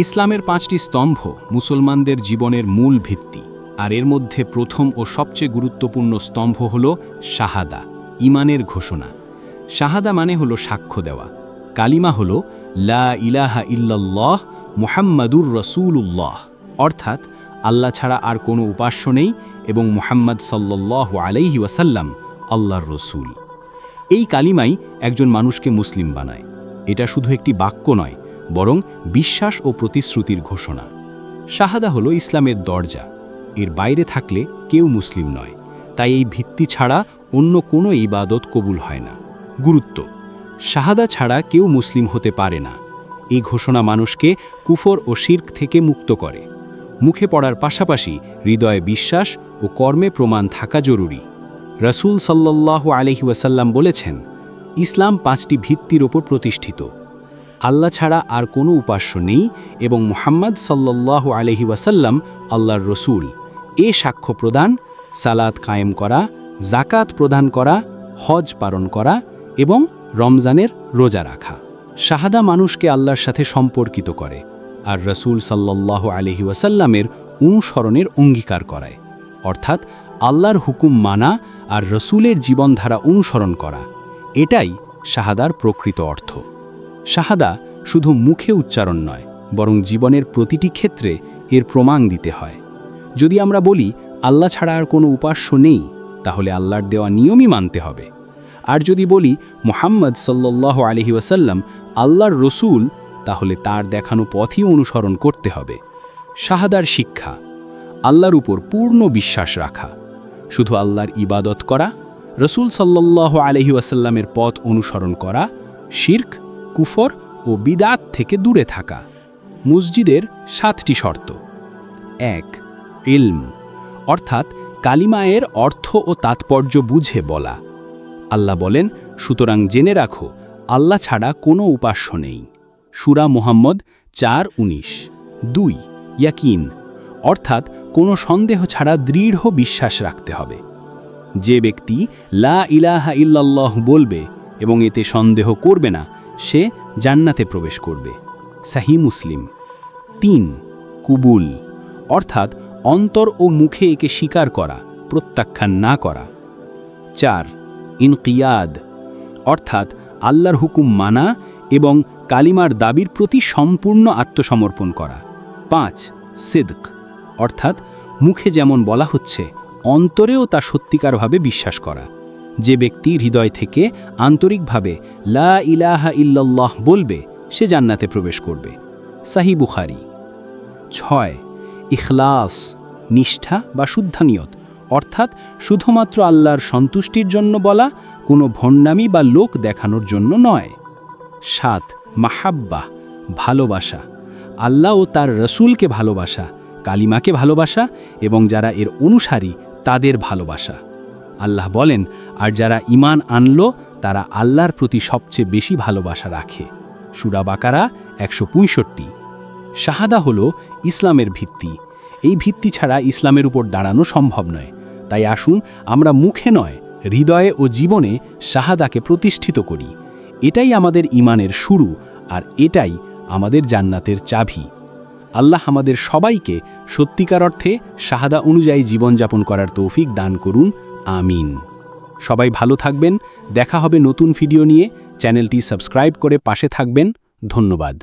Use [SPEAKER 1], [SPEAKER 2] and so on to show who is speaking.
[SPEAKER 1] ইসলামের 5টি স্তম্ভ মুসলমানদের জীবনের মূল ভিত্তি, আর এর মধ্যে প্রথম ও সবচেয়ে গুরুত্বপূর্ণ স্তম্ভ হল শাহাদা, ঈমানের ঘোষণা। শাহাদা মানে হলো সাক্ষ্য দেওয়া। কালিমা হলো লা ইলাহা ইল্লাল্লাহ মুহাম্মাদুর রাসূলুল্লাহ, অর্থাৎ আল্লাহ ছাড়া আর কোনো উপাস্য নেই এবং মুহাম্মদ সাল্লাল্লাহু আলাইহি ওয়াসাল্লাম আল্লাহর রসূল। এই কালিমাই একজন মানুষকে মুসলিম বানায়। এটা শুধু একটি বাক্য নয়, বরং বিশ্বাস ও প্রতিশ্রুতির ঘোষণা। শাহাদা হলো ইসলামের দরজা। এর বাইরে থাকলে কেউ মুসলিম নয়, তাই এই ভিত্তি ছাড়া অন্য কোনো ইবাদত কবুল হয় না। গুরুত্ব: শাহাদা ছাড়া কেউ মুসলিম হতে পারে না। এই ঘোষণা মানুষকে কুফর ও শিরক থেকে মুক্ত করে। মুখে পড়ার পাশাপাশি হৃদয়ে বিশ্বাস ও কর্মে প্রমাণ থাকা জরুরি। রাসূল সাল্লাল্লাহু আলাইহি ওয়াসাল্লাম বলেছেন, ইসলাম 5টি ভিত্তির ওপর প্রতিষ্ঠিত। আল্লাহ ছাড়া আর কোনো উপাস্য নেই এবং মুহাম্মদ সাল্লাল্লাহু আলাইহি ওয়াসাল্লাম আল্লাহর রসূল। এ সাক্ষ্য প্রদান, সালাত কায়েম করা, জাকাত প্রদান করা, হজ পালন করা এবং রমজানের রোজা রাখা। শাহাদা মানুষকে আল্লাহর সাথে সম্পর্কিত করে আর রাসূল সাল্লাল্লাহু আলাইহি ওয়াসাল্লামের অনুসরণের অঙ্গীকার করায়, অর্থাৎ আল্লাহর হুকুম মানা আর রসূলের জীবনধারা অনুসরণ করা। এটাই শাহাদার প্রকৃত অর্থ। শাহাদা শুধু মুখে উচ্চারণ নয়, বরং জীবনের প্রতিটি ক্ষেত্রে এর প্রমাণ দিতে হয়। যদি আমরা বলি আল্লাহ ছাড়া আর কোনো উপাস্য নেই, তাহলে আল্লাহর দেওয়া নিয়মই মানতে হবে। আর যদি বলি মুহাম্মদ সাল্লাল্লাহু আলাইহি ওয়াসাল্লাম আল্লাহর রসূল, তাহলে তার দেখানো পথই অনুসরণ করতে হবে। শাহাদার শিক্ষা: আল্লাহর উপর পূর্ণ বিশ্বাস রাখা, শুধু আল্লাহর ইবাদত করা, রসূল সাল্লাল্লাহু আলাইহি ওয়াসাল্লামের পথ অনুসরণ করা, শিরক, কুফর ও বিদআত থেকে দূরে থাকা। মসজিদের 7টি শর্ত: 1. ইলম, অর্থাৎ কালিমায়ের অর্থ ও তাৎপর্য বুঝে বলা। আল্লাহ বলেন, সুতরাং জেনে রাখো আল্লাহ ছাড়া কোনো উপাস্য নেই। সূরা মুহাম্মদ 4:19। 2. ইয়াকিন, অর্থাৎ কোনো সন্দেহ ছাড়া দৃঢ় বিশ্বাস রাখতে হবে। যে ব্যক্তি লা ইলাহা ইল্লাল্লাহ বলবে এবং এতে সন্দেহ করবে না, সে জান্নাতে প্রবেশ করবে। সহিহ মুসলিম। 3. কুবুল, অর্থাৎ অন্তর ও মুখে একে স্বীকার করা, প্রত্যাখ্যান না করা। 4. ইনকিয়াদ, অর্থাৎ আল্লাহর হুকুম মানা এবং কালিমার দাবির প্রতি সম্পূর্ণ আত্মসমর্পণ করা। 5. সিদক, অর্থাৎ মুখে যেমন বলা হচ্ছে অন্তরেও তা সত্যিকারভাবে বিশ্বাস করা। যে ব্যক্তি হৃদয় থেকে আন্তরিকভাবে লা ইলাহা ইল্লাল্লাহ বলবে, সে জান্নাতে প্রবেশ করবে। সহিহ বুখারী। 6. ইখলাস, নিষ্ঠা বা শুদ্ধানিয়ত, অর্থাৎ শুধুমাত্র আল্লাহর সন্তুষ্টির জন্য বলা, কোনো ভণ্ডামি বা লোক দেখানোর জন্য নয়। 7. মাহাব্বা, ভালোবাসা, আল্লাহ ও তার রসূলকে ভালোবাসা, কালিমাকে ভালোবাসা এবং যারা এর অনুসারী তাদের ভালোবাসা। আল্লাহ বলেন, আর যারা ঈমান আনল তারা আল্লাহর প্রতি সবচেয়ে বেশি ভালোবাসা রাখে। সূরা বাকারা 165। শাহাদা হলো ইসলামের ভিত্তি। এই ভিত্তি ছাড়া ইসলামের উপর দাঁড়ানো সম্ভব নয়। তাই আসুন আমরা মুখে নয়, হৃদয়ে ও জীবনে শাহাদাকে প্রতিষ্ঠিত করি। এটাই আমাদের ঈমানের শুরু, আর এটাই আমাদের জান্নাতের চাবি। আল্লাহ আমাদের সবাইকে সত্যিকার অর্থে শাহাদা অনুযায়ী জীবনযাপন করার তৌফিক দান করুন। আমিন। সবাই ভালো থাকবেন। দেখা হবে নতুন ভিডিও নিয়ে। চ্যানেলটি সাবস্ক্রাইব করে পাশে থাকবেন। ধন্যবাদ।